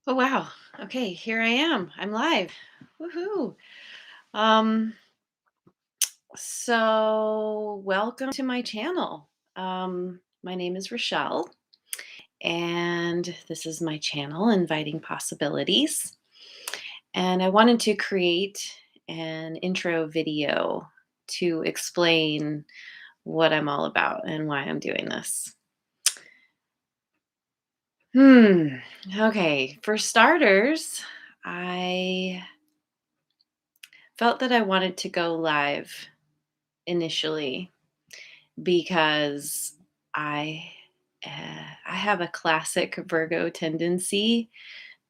Oh wow. Okay, here I am. I'm live. Woohoo. Um welcome to my channel. My name is Rochelle and this is my channel Inviting Possibilities. And I wanted to create an intro video to explain what I'm all about and why I'm doing this. Hmm. Okay, for starters, I felt that I wanted to go live initially because I I have a classic Virgo tendency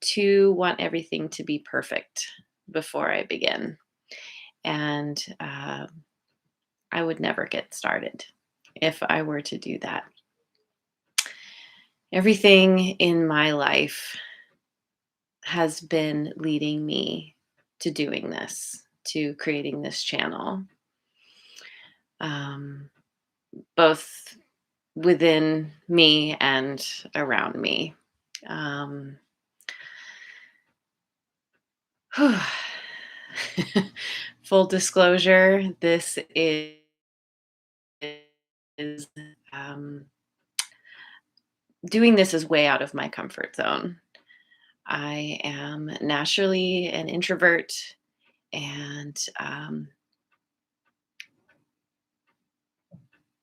to want everything to be perfect before I begin, and I would never get started if I were to do that. Everything in my life has been leading me to doing this, to creating this channel, um, both within me and around me. Um, Full disclosure, this is um, doing this is way out of my comfort zone. I am naturally an introvert, and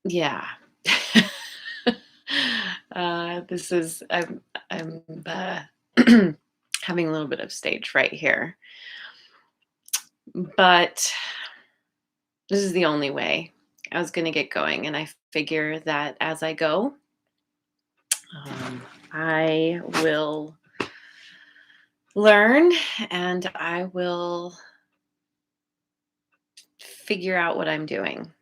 yeah. This is I'm having a little bit of stage fright here, but this is the only way I was going to get going, and I figure that as I go, I will learn and I will figure out what I'm doing.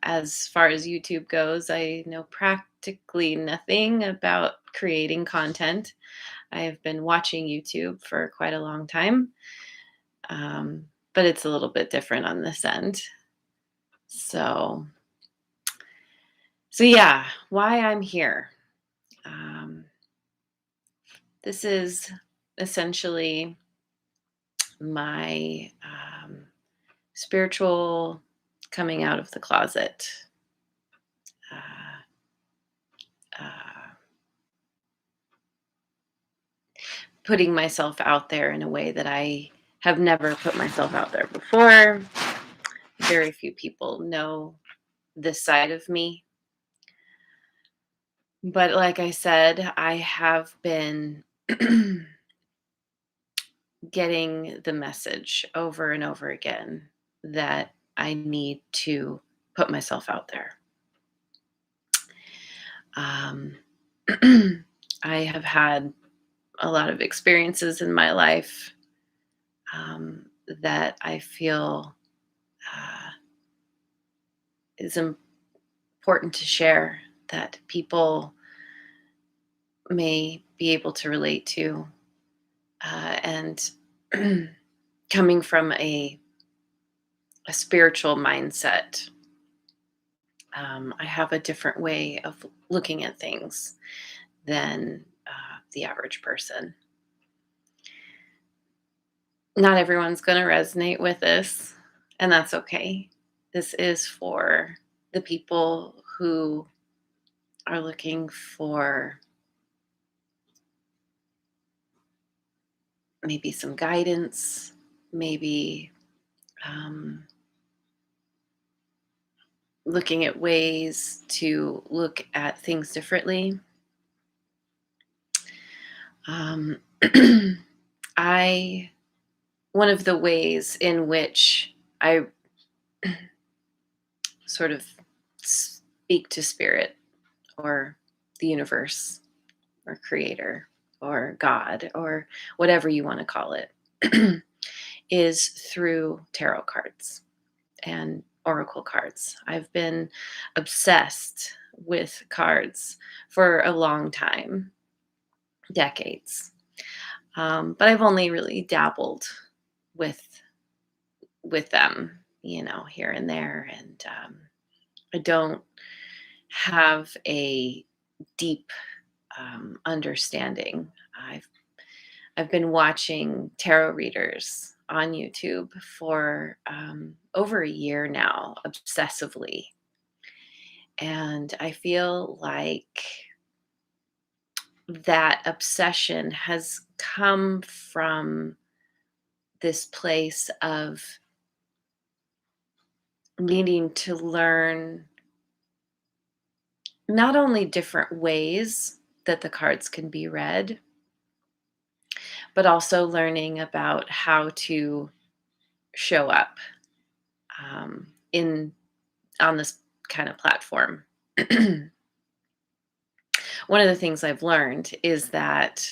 As far as YouTube goes, I know practically nothing about creating content. I have been watching YouTube for quite a long time, um, but it's a little bit different on this end. So, so yeah, why I'm here. Um, this is essentially my spiritual coming out of the closet. Uh, uh, Putting myself out there in a way that I have never put myself out there before. Very few people know this side of me. But like I said, I have been getting the message over and over again that I need to put myself out there. Um, I have had a lot of experiences in my life that I feel uh, is important to share, that people may be able to relate to. And coming from a spiritual mindset, I have a different way of looking at things than the average person. Not everyone's going to resonate with this, and that's okay. This is for the people who are looking for maybe some guidance, maybe um, looking at ways to look at things differently. Um, I One of the ways in which I sort of speak to spirit or the universe or creator or God or whatever you want to call it is through tarot cards and oracle cards. I've been obsessed with cards for a long time, decades. But I've only really dabbled with them, here and there, and I don't have a deep understanding. I've been watching tarot readers on YouTube for over a year now, obsessively. And I feel like that obsession has come from this place of needing to learn not only different ways that the cards can be read, but also learning about how to show up in on this kind of platform. One of the things I've learned is that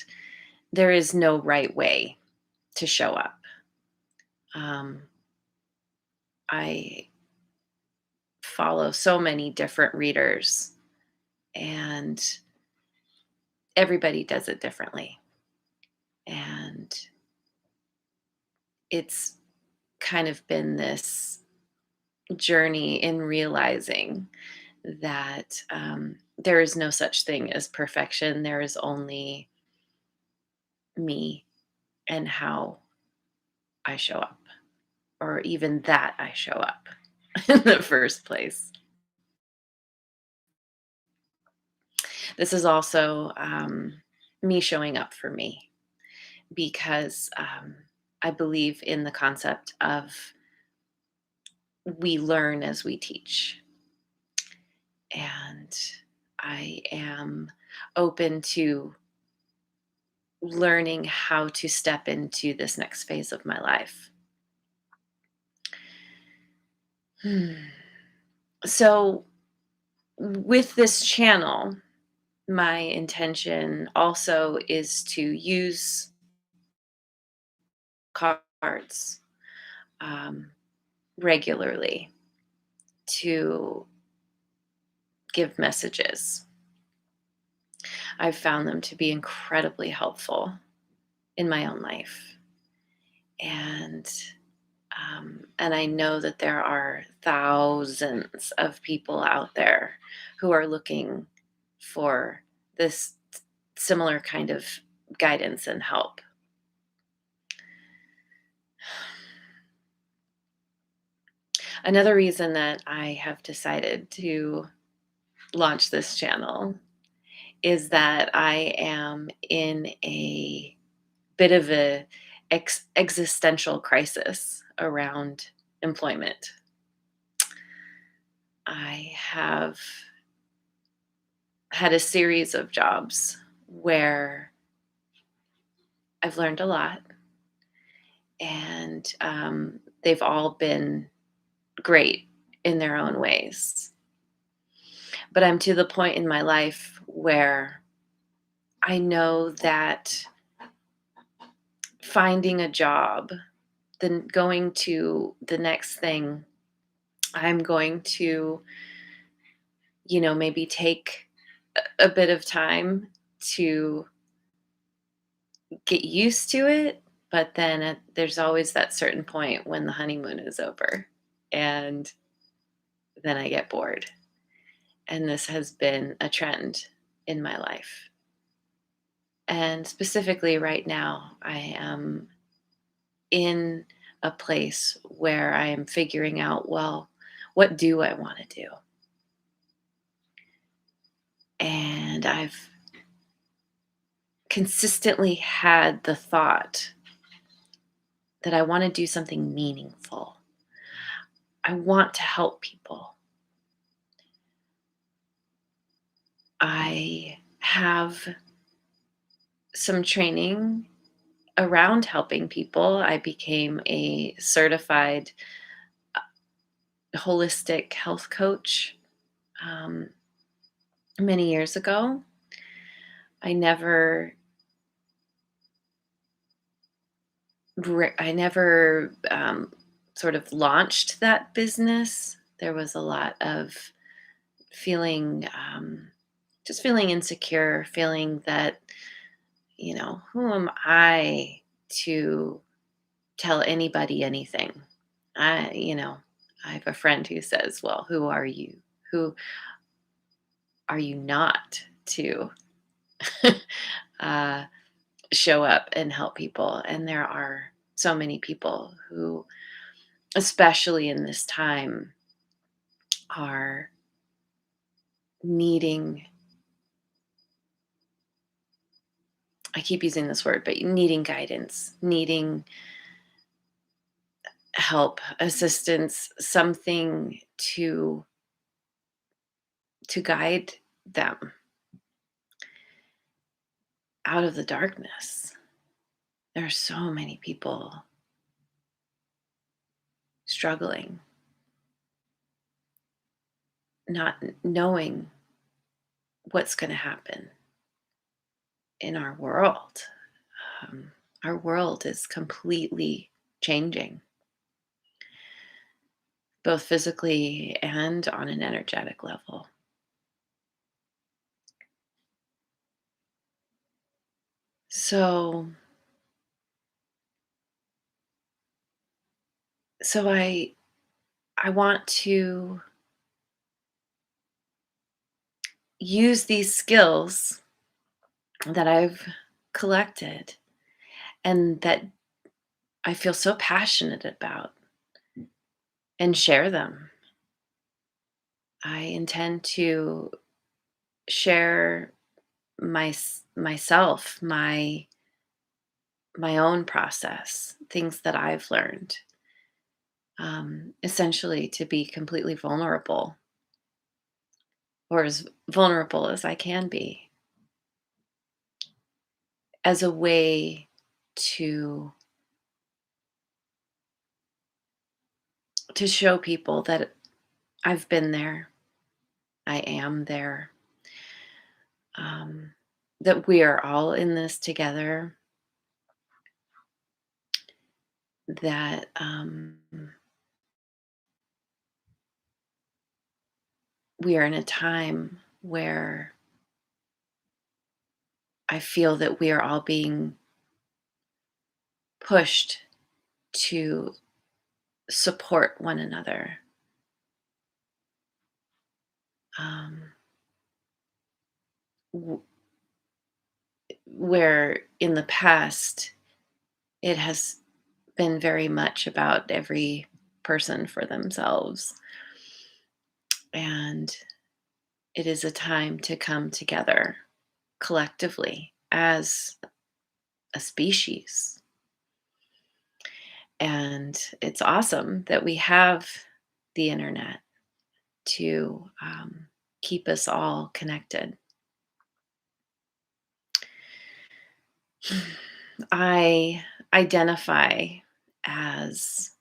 there is no right way to show up. Um, I follow so many different readers, and everybody does it differently. And it's kind of been this journey in realizing that there is no such thing as perfection. There is only me and how I show up, or even that I show up in the first place. This is also me showing up for me because I believe in the concept of we learn as we teach. And I am open to learning how to step into this next phase of my life. Hmm. So, with this channel, my intention also is to use cards um, regularly to give messages. I've found them to be incredibly helpful in my own life. And and I know that there are thousands of people out there who are looking for this similar kind of guidance and help. Another reason that I have decided to launch this channel is that I am in a bit of a existential crisis around employment. I have had a series of jobs where I've learned a lot, and they've all been great in their own ways. But I'm to the point in my life where I know that finding a job, then going to the next thing, I'm going to, maybe take a bit of time to get used to it. But then there's always that certain point when the honeymoon is over, and then I get bored. And this has been a trend in my life. And specifically right now, I am in a place where I am figuring out, well, what do I want to do? And I've consistently had the thought that I want to do something meaningful. I want to help people. I have some training around helping people. I became a certified holistic health coach um, many years ago. I never, sort of launched that business. There was a lot of feeling, just feeling insecure, feeling that, who am I to tell anybody anything? I have a friend who says, well, who are you? Who are you not to uh, show up and help people. And there are so many people who, especially in this time, are needing, I keep using this word, but needing guidance, needing help, assistance, something to guide them out of the darkness. There are so many people struggling, not knowing what's going to happen in our world. Our world is completely changing, both physically and on an energetic level. So, so I want to use these skills that I've collected and that I feel so passionate about and share them. I intend to share myself, my own process, things that I've learned, essentially to be completely vulnerable, or as vulnerable as I can be, as a way to show people that I've been there, I am there, um, that we are all in this together, that we are in a time where I feel that we are all being pushed to support one another. Um, w- where in the past, it has been very much about every person for themselves. And it is a time to come together collectively as a species. And it's awesome that we have the internet to keep us all connected. I identify as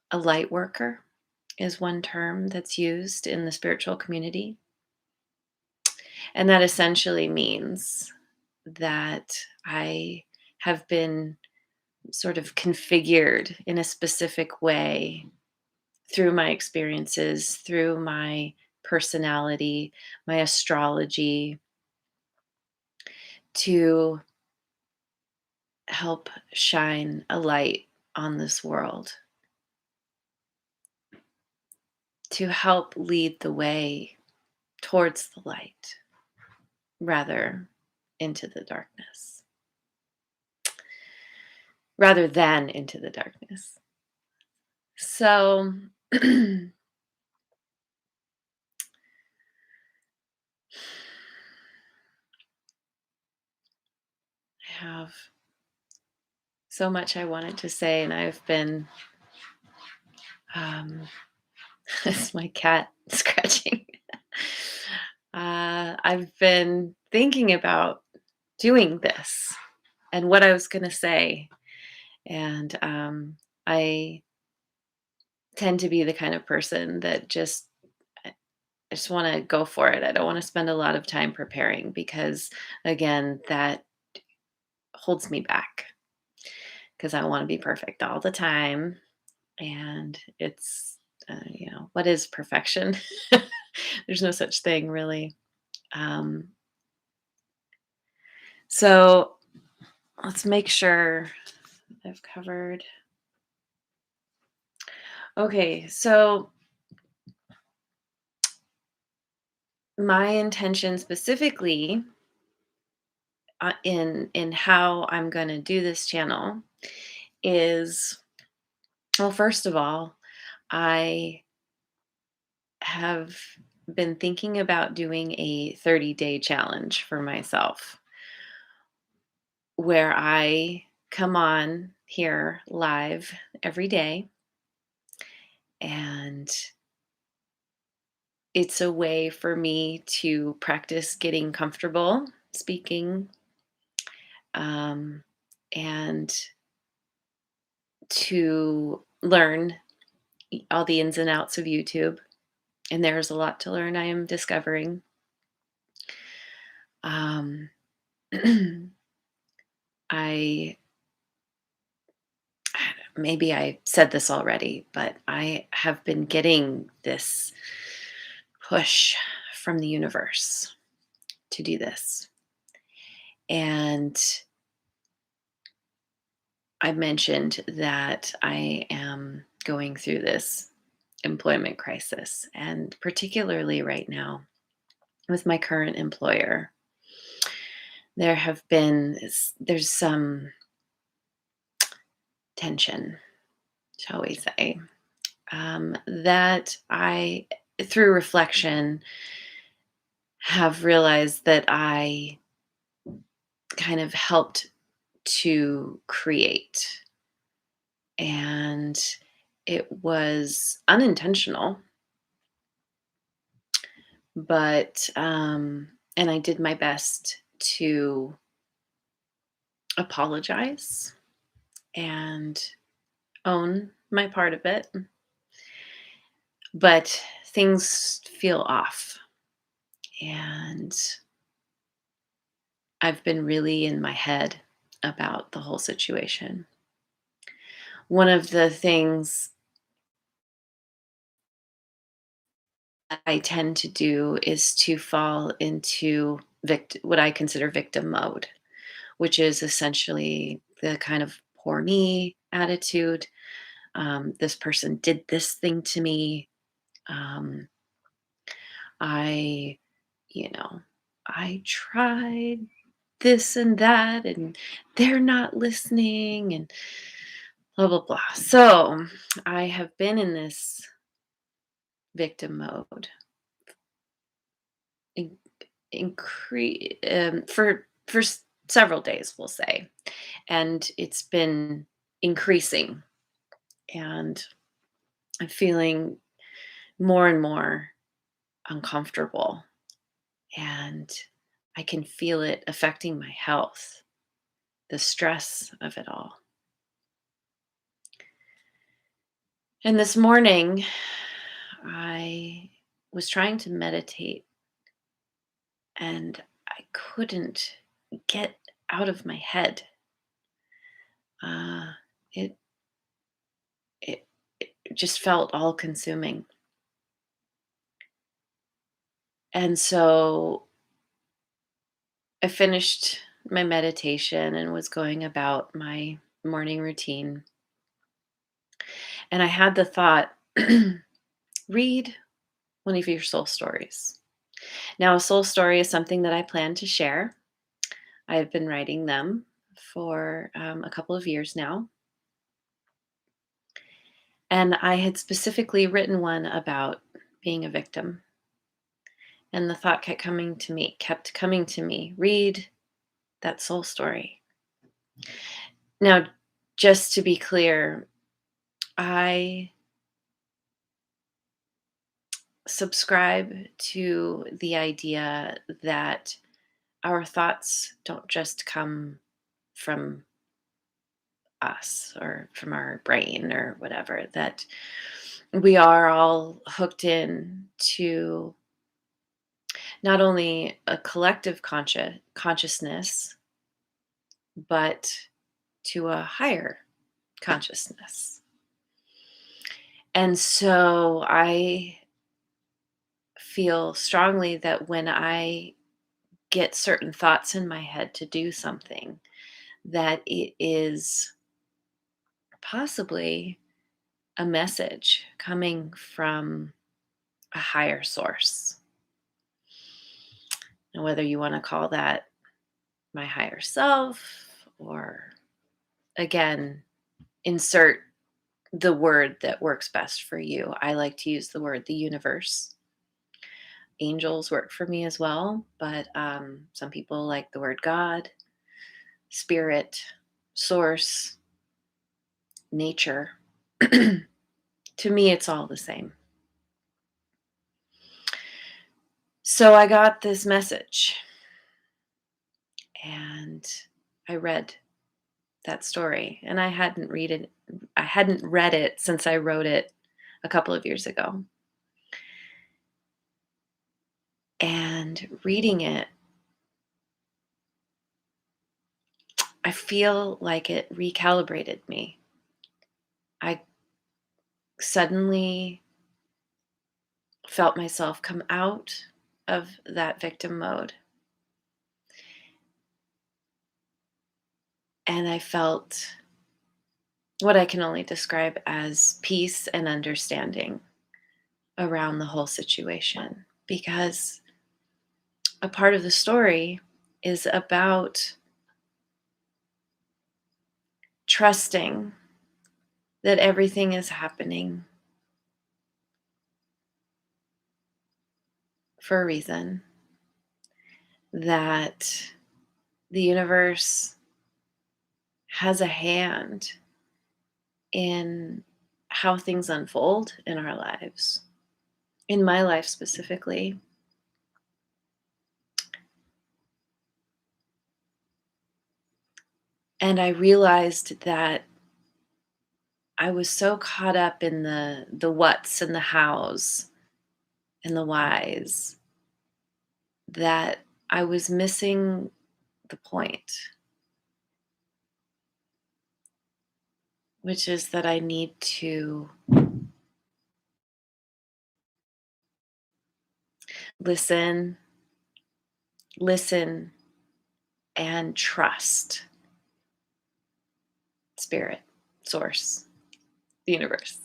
a light worker, is one term that's used in the spiritual community. And that essentially means that I have been sort of configured in a specific way through my experiences, through my personality, my astrology, to help shine a light on this world, to help lead the way towards the light rather into the darkness, rather than into the darkness. So I have so much I wanted to say, and I've been, um, it's my cat scratching. I've been thinking about doing this and what I was going to say. And I tend to be the kind of person that I just want to go for it. I don't want to spend a lot of time preparing because, again, that holds me back because I want to be perfect all the time. And it's, what is perfection? There's no such thing, really. Um, so let's make sure I've covered. Okay, so my intention specifically in how I'm going to do this channel is, well, first of all, I have been thinking about doing a 30-day challenge for myself where I come on here live every day, and it's a way for me to practice getting comfortable speaking, um, and to learn all the ins and outs of YouTube. And there's a lot to learn, I am discovering. Um, I maybe I said this already, but I have been getting this push from the universe to do this. And I mentioned that I am going through this employment crisis, and particularly right now with my current employer, there's some tension, shall we say, that I, through reflection, have realized that I kind of helped to create. And it was unintentional, but, and I did my best to apologize and own my part of it. But things feel off. And I've been really in my head about the whole situation. One of the things that I tend to do is to fall into what I consider victim mode, which is essentially the kind of poor me attitude. This person did this thing to me. Um, I, you know, I tried this and that, and they're not listening, and blah, blah, blah. So I have been in this victim mode in, for several days, we'll say. And it's been increasing. And I'm feeling more and more uncomfortable. And I can feel it affecting my health, the stress of it all. And this morning, I was trying to meditate, and I couldn't get out of my head. Uh, it, it it just felt all consuming. And so I finished my meditation and was going about my morning routine. And I had the thought, read one of your soul stories. Now, a soul story is something that I plan to share. I've been writing them for a couple of years now. And I had specifically written one about being a victim. And the thought kept coming to me, read that soul story. Now, just to be clear, I subscribe to the idea that our thoughts don't just come from us or from our brain or whatever, that we are all hooked in to not only a collective consciousness, but to a higher consciousness. And so I feel strongly that when I get certain thoughts in my head to do something, that it is possibly a message coming from a higher source. And whether you want to call that my higher self, or again, insert the word that works best for you. I like to use the word the universe. Angels work for me as well, but some people like the word God, spirit, source, nature. To me, it's all the same. So I got this message and I read that story, and I hadn't read it since I wrote it a couple of years ago. And reading it, I feel like it recalibrated me. I suddenly felt myself come out of that victim mode. And I felt what I can only describe as peace and understanding around the whole situation. Because a part of the story is about trusting that everything is happening for a reason, that the universe has a hand in how things unfold in our lives. In my life specifically, and I realized that I was so caught up in the whats and the hows and the whys that I was missing the point, which is that I need to listen, listen, and trust spirit, source, the universe.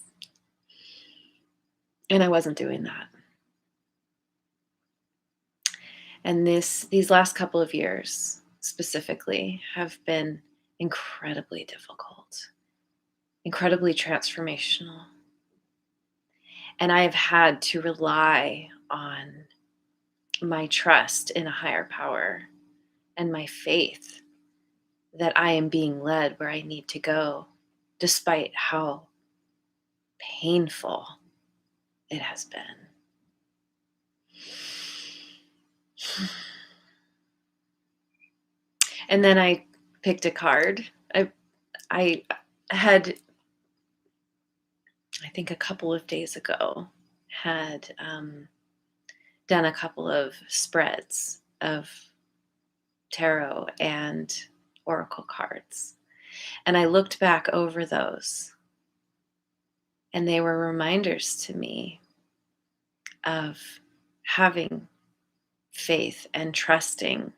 And I wasn't doing that. And these last couple of years specifically have been incredibly difficult, incredibly transformational. And I have had to rely on my trust in a higher power and my faith that I am being led where I need to go, despite how painful it has been. And then I picked a card. I had, I think a couple of days ago, had done a couple of spreads of tarot and oracle cards. And I looked back over those, and they were reminders to me of having faith and trusting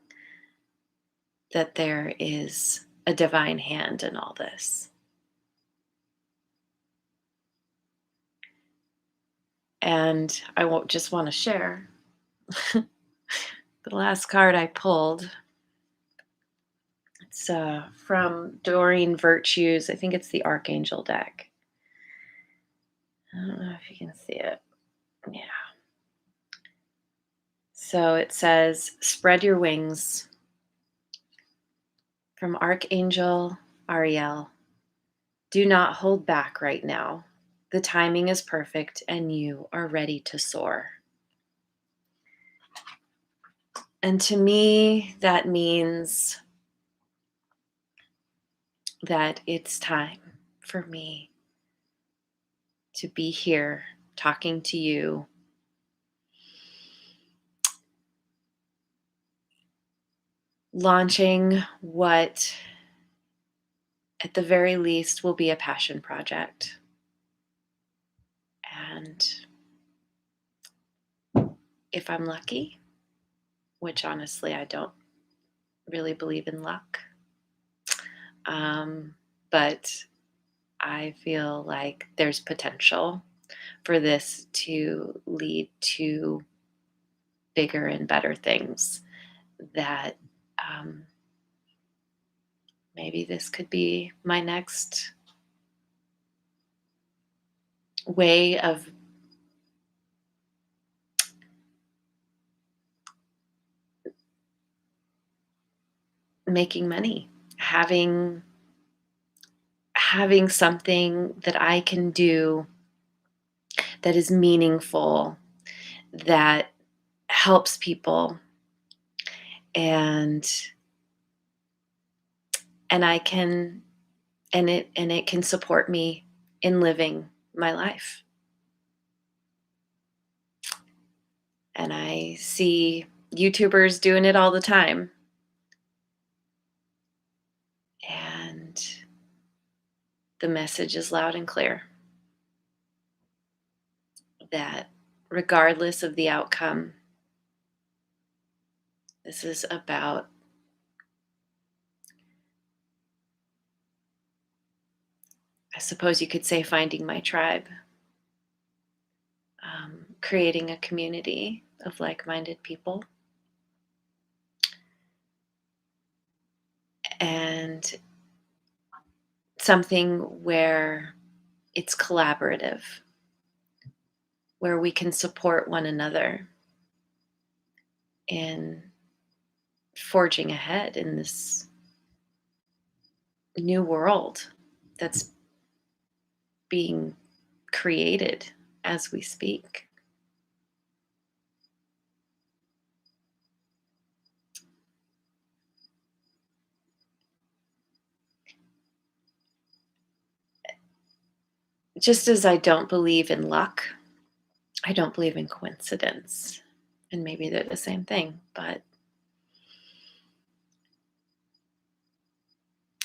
that there is a divine hand in all this. And I won't just want to share. The last card I pulled, it's from Doreen Virtue's, I think it's the Archangel deck. I don't know if you can see it. Yeah. So it says, spread your wings, from Archangel Ariel. Do not hold back right now. The timing is perfect and you are ready to soar. And to me, that means that it's time for me to be here talking to you, launching what at the very least will be a passion project. And if I'm lucky, which honestly I don't really believe in luck, but I feel like there's potential for this to lead to bigger and better things that Maybe this could be my next way of making money, having something that I can do that is meaningful, that helps people, and I can, and it can support me in living my life. And I see YouTubers doing it all the time. And the message is loud and clear that regardless of the outcome, this is about, I suppose you could say, finding my tribe, creating a community of like minded people, and something where it's collaborative, where we can support one another in forging ahead in this new world that's being created as we speak. Just as I don't believe in luck, I don't believe in coincidence. And maybe they're the same thing, but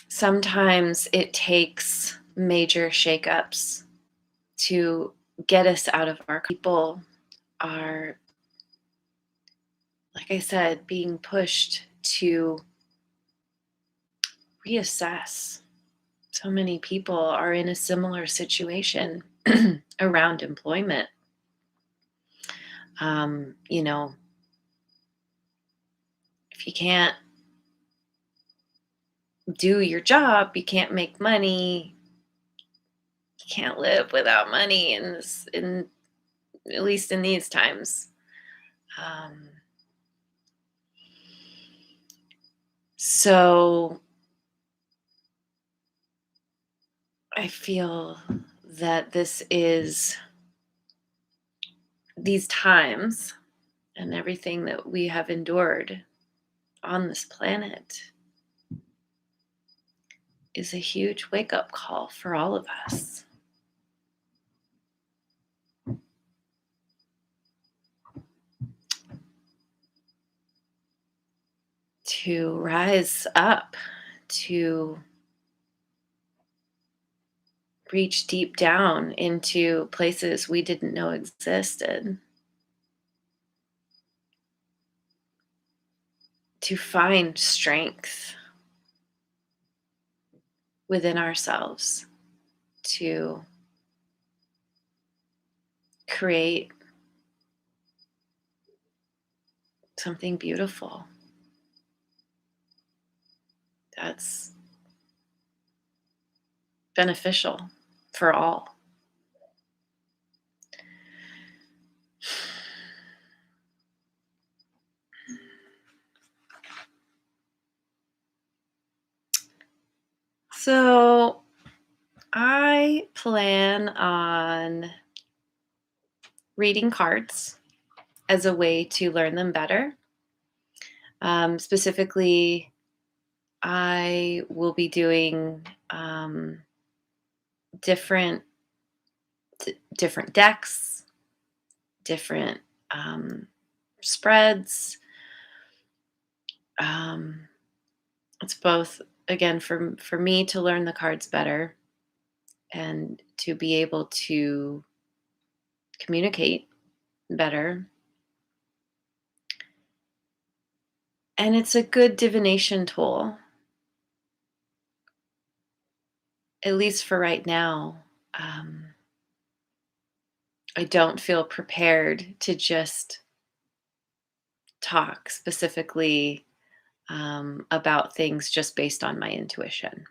sometimes it takes major shakeups to get us out of our people are, like I said, being pushed to reassess. So many people are in a similar situation around employment. You know, if you can't do your job, you can't make money, you can't live without money in this, in at least in these times. Um, so I feel that this is these times and everything that we have endured on this planet is a huge wake up call for all of us. To rise up, to reach deep down into places we didn't know existed, to find strength within ourselves, to create something beautiful that's beneficial for all. So I plan on reading cards as a way to learn them better. Specifically, I will be doing different different decks, different spreads. Um, it's both, again, for me to learn the cards better and to be able to communicate better. And it's a good divination tool, at least for right now. Um, I don't feel prepared to just talk specifically about things just based on my intuition.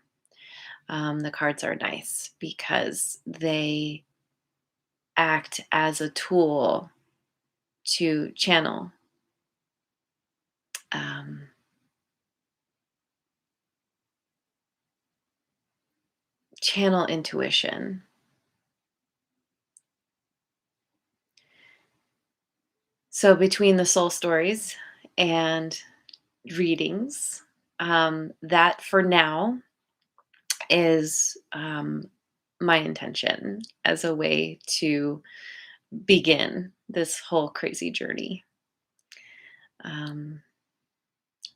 The cards are nice because they act as a tool to um, channel intuition. So between the soul stories and readings, that for now is my intention as a way to begin this whole crazy journey. Um,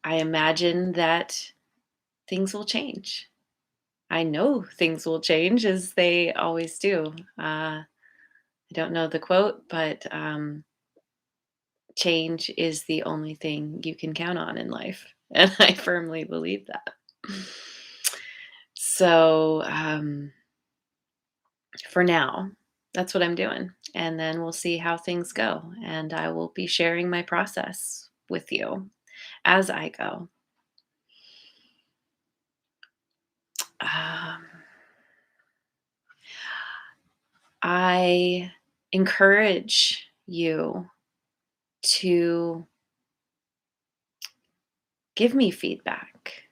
I imagine that things will change. I know things will change as they always do. I don't know the quote, but change is the only thing you can count on in life. And I firmly believe that. So for now, that's what I'm doing. And then we'll see how things go. And I will be sharing my process with you as I go. Um, I encourage you to give me feedback,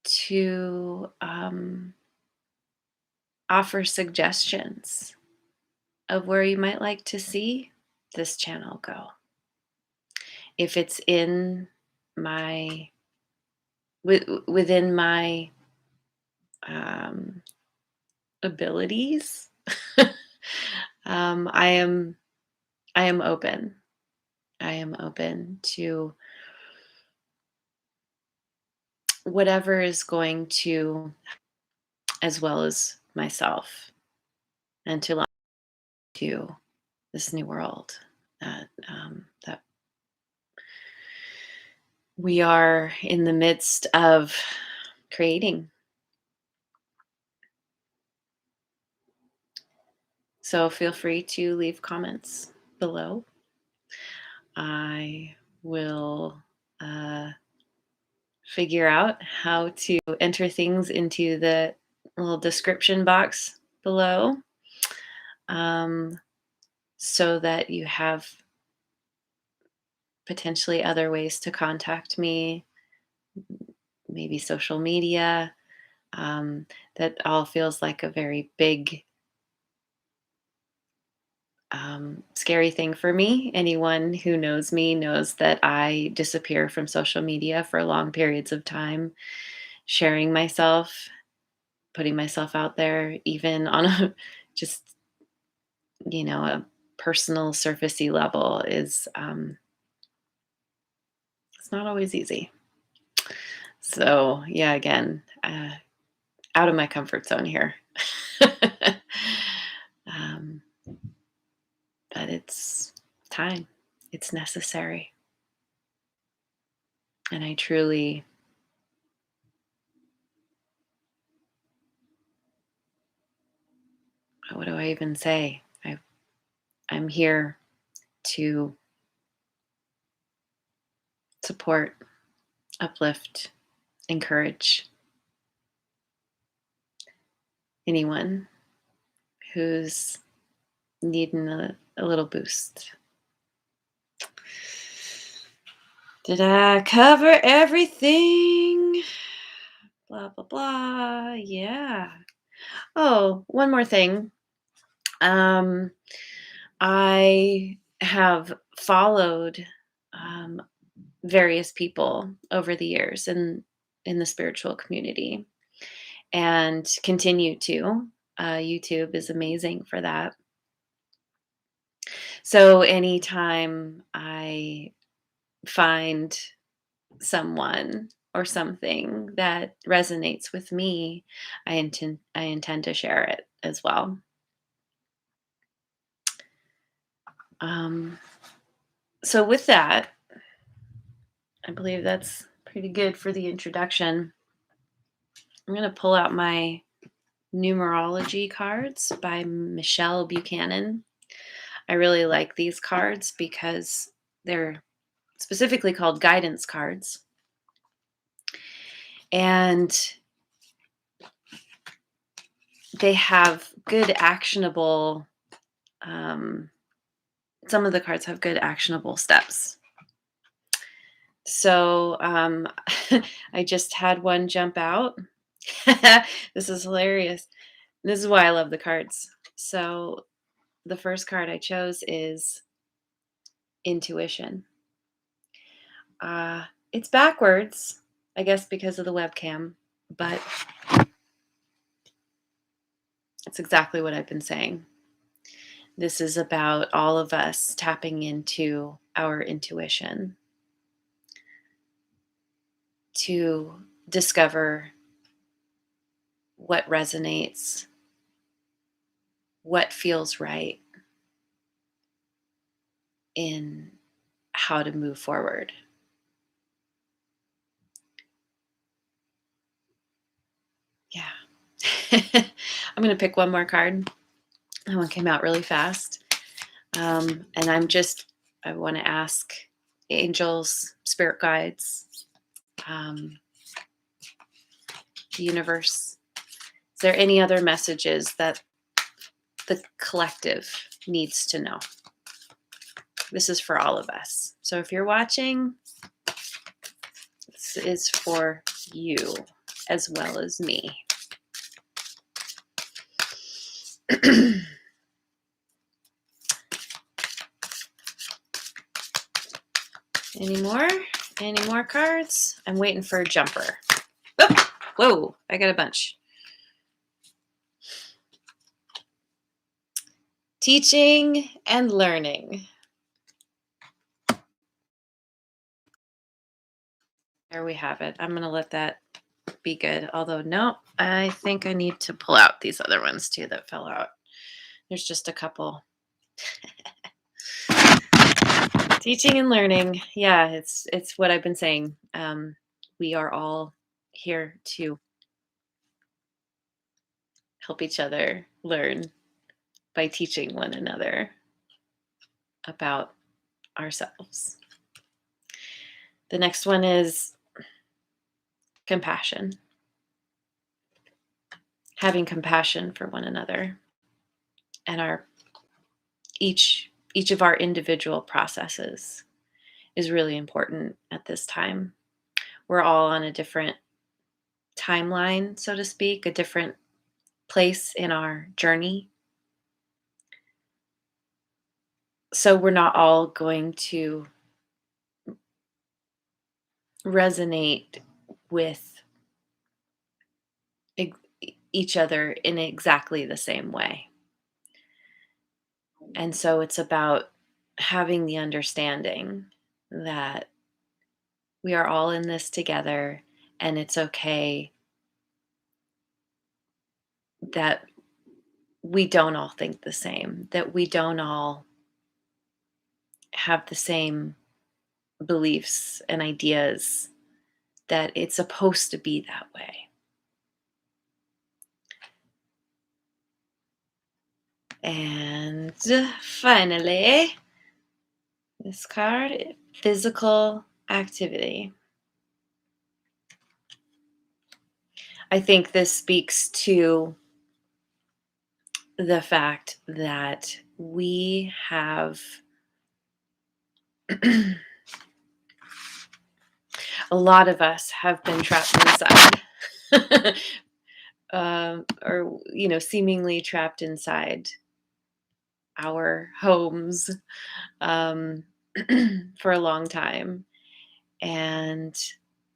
to offer suggestions of where you might like to see this channel go. If it's in my within my um, abilities, I am open. I am open to whatever is going to, as well as myself, and to to this new world that we are in the midst of creating. So feel free to leave comments below. I will figure out how to enter things into the little description box below, um, so that you have potentially other ways to contact me, maybe social media. That all feels like a very big, scary thing for me. Anyone who knows me knows that I disappear from social media for long periods of time, sharing myself, putting myself out there, even on a just, a personal surfacey level is it's not always easy. So yeah, again, out of my comfort zone here. um, but it's time. It's necessary. And I truly, what do I even say? I'm here to support, uplift, encourage anyone who's needing a little boost. Did I cover everything? Blah, blah, blah. Yeah. Oh, one more thing. Um, I have followed various people over the years in the spiritual community and continue to. YouTube is amazing for that. So anytime I find someone or something that resonates with me, I intend to share it as well. Um, so with that, I believe that's pretty good for the introduction. I'm going to pull out my numerology cards by Michelle Buchanan. I really like these cards because they're specifically called guidance cards. And they have good actionable, some of the cards have good actionable steps. So I just had one jump out. This is hilarious. This is why I love the cards. So the first card I chose is intuition. It's backwards, I guess, because of the webcam, but it's exactly what I've been saying. This is about all of us tapping into our intuition to discover what resonates, what feels right in how to move forward. Yeah. I'm going to pick one more card. That one came out really fast. And I want to ask angels, spirit guides, the universe. Is there any other messages that the collective needs to know? This is for all of us. So if you're watching, this is for you as well as me. Any more? Any more cards? I'm waiting for a jumper. Oh, whoa, I got a bunch. Teaching and learning. There we have it. I'm going to let that be good. Although, no, I think I need to pull out these other ones too that fell out. There's just a couple. Teaching and learning. Yeah, it's what I've been saying. We are all here to help each other learn by teaching one another about ourselves. The next one is compassion. Having compassion for one another and each of our individual processes is really important at this time. We're all on a different timeline, so to speak, a different place in our journey. So we're not all going to resonate with each other in exactly the same way. And so it's about having the understanding that we are all in this together, and it's okay that we don't all think the same, that we don't all have the same beliefs and ideas, that it's supposed to be that way. And finally, this card, physical activity. I think this speaks to the fact that we have a lot of us have been trapped inside, or seemingly trapped inside our homes for a long time. And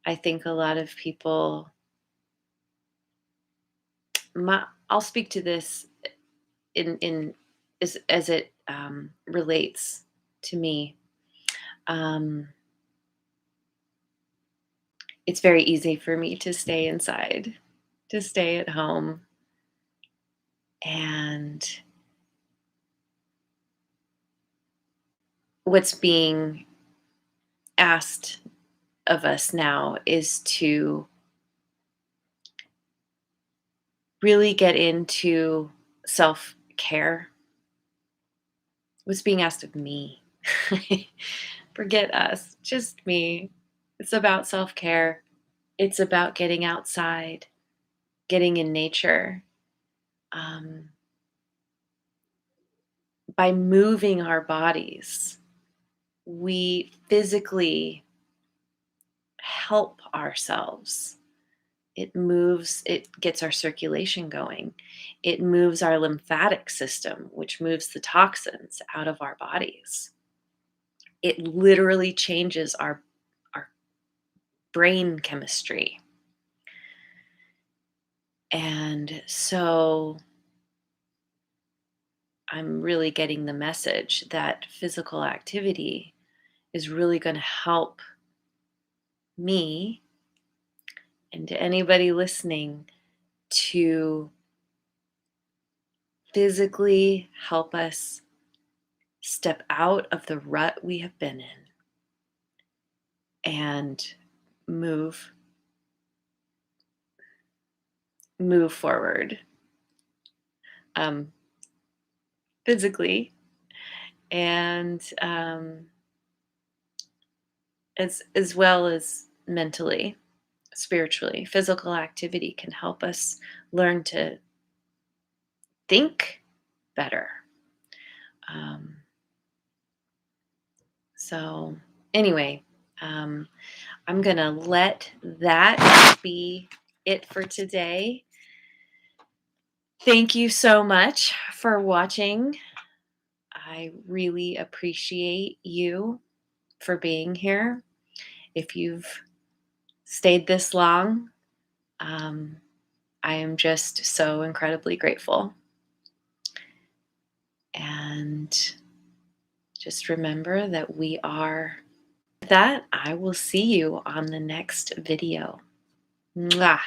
I think a lot of people, I'll speak to this in as it relates to me. It's very easy for me to stay inside, to stay at home. And what's being asked of us now is to really get into self-care. What's being asked of me Forget us, just me. It's about self care. It's about getting outside, getting in nature. Um, by moving our bodies, we physically help ourselves. It gets our circulation going. It moves our lymphatic system, which moves the toxins out of our bodies. It literally changes our brain chemistry. And so I'm really getting the message that physical activity is really going to help me and to anybody listening to physically help us step out of the rut we have been in and move move forward, um, physically and as well as mentally, spiritually. Physical activity can help us learn to think better. Um, so anyway, um, I'm gonna let that be it for today. Thank you so much for watching. I really appreciate you for being here. If you've stayed this long, um, I am just so incredibly grateful. And just remember that we are. With that, I will see you on the next video. Mwah.